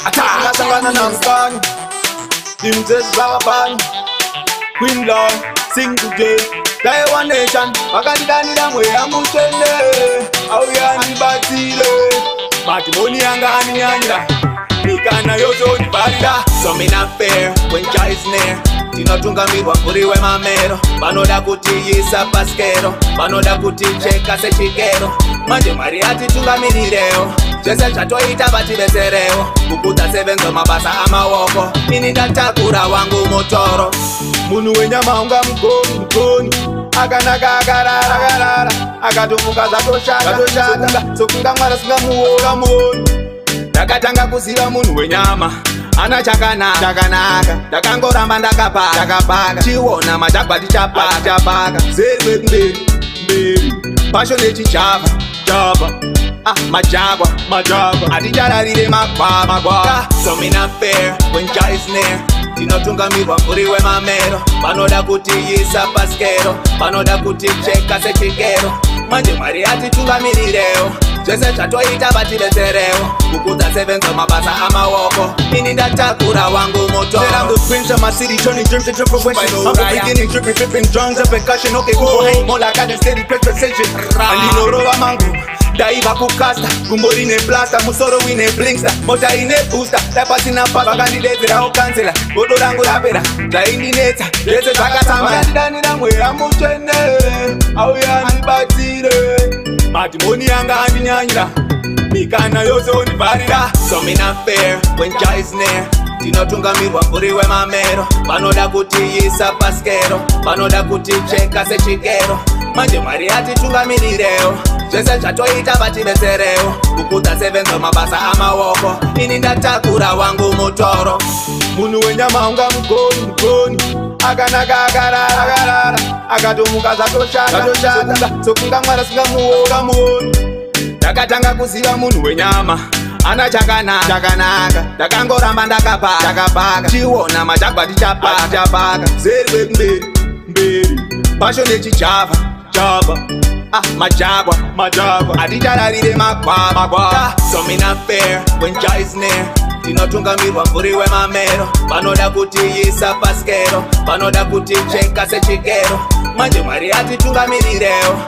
Sangana namskani Dimzes Balaban Queen Lord Sing today Day one nation Wakandidani damwe ya mutende Auyani batile Matimoni yangani nyanja Mikana yoto ni barida So me not fair when Jah is near Tinotunga mirwa kuriwe mamero Vanoda kuti yisa paskero Vanoda kuti cheka sechikero Manje mariati tunga mirireo Jese chatoita vativesereo Kukuta sevenzo mabasa amawoko Nini ndatakura wangu motoro Munu wenyama unga mkoni Akanaka akarara Akatumuka zatoshaka Sokunga mwara singa muoga mwoni Ndakatanga kuziva munhu wenyama Ana chakanaka Ndakangoramba ndakapaka Chiwona machakwati chapaka Zerwe mberi Passion nechichava Majagwa Atichararire magwa So me not fair when Jah is near Tinotunga mirwa kuriwe mamero Vanoda kuti yisa paskero Vanoda kuti cheka sechikero Manje mariati tunga mirireo Jese chatoita vativesereo Kukuta sevenzo mabasa amawoko Nini ndatakura wangu moto Said I'm the prince of my city turning dreams into fruition I'm the beginning dripping drums and percussion Okay kuko hang more like I done steady precision Andinoroba mangu Daiva kukasta Kumbori ne blasta Musoro wine blinksta Mota ine booster Tapasi na pasa Kandidate rao kansela Godo rangu rapera Zaindi neta Jese zakatama Kandidani na mwea mutende Auya nibatire Matimoni yanga andinyanyira Mikana yoso ni barida So me not fair when Jah is near Tinotunga mirwa kuriwe mamero Vanoda kuti yisa paskero Vanoda kuti cheka sechikero Manje mariati tunga mirireo Jese chatoita vativesereo Kukuta sevenzo mabasa amawoko Nini ndatakura wangu motoro Munu wenyama unga mkoni Akanaka akarara Akatumuka zatoshaka Sokunga mwara singa muoga mwoni Ndakatanga kuziva munhu wenyama Ana chakanaka Ndakangoramba ndakapaka Chiwona machakwati chapaka Zerwe mberi Passion nechichava Majagwa Atichararire magwa So me not fair when Jah is near Tinotunga mirwa kuriwe mamero Vanoda kuti yisa paskero Vanoda kuti cheka sechikero Manje mariati tunga mirireo